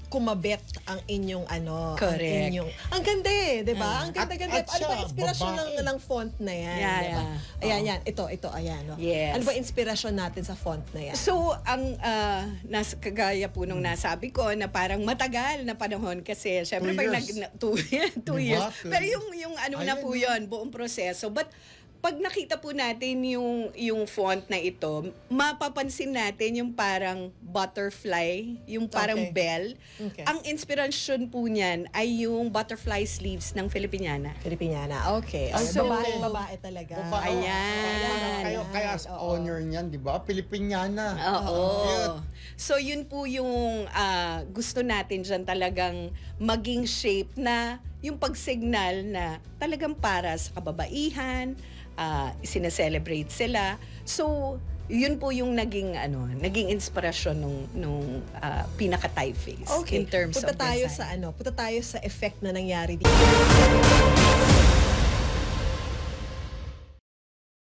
kumabit ang inyong ano, Correct. ang ganda eh, 'di ba? Ang ganda-ganda. At Ano ba siya, inspirasyon babae. ng font na yan, Yeah, 'di ba? yeah. Ayan, yan. Ito, ayan. No? Yes. Ano ba inspirasyon natin sa font na yan? So, ang kagaya po nung nasabi ko na parang matagal na panahon kasi syempre 2 pag years. two Diba? years. Pero yung ano na po yun, buong proseso. But pag nakita po natin yung font na ito, mapapansin natin yung parang butterfly, yung parang Okay. bell. Okay. Ang inspiration po niyan ay yung butterfly sleeves ng Filipiniana. Filipiniana. Okay. Ay, So- babae talaga. Babae. Ayan. Kaya as Oo. honor niyan, di ba? Pilipiniana. Oo. Cute. So yun po yung gusto natin dyan talagang maging shape na yung pagsignal na talagang para sa kababaihan, sineselebrate sila. So yun po yung naging inspirasyon nung pinaka-typeface Okay. in terms punta of tayo design. sa punta tayo sa effect na nangyari dito.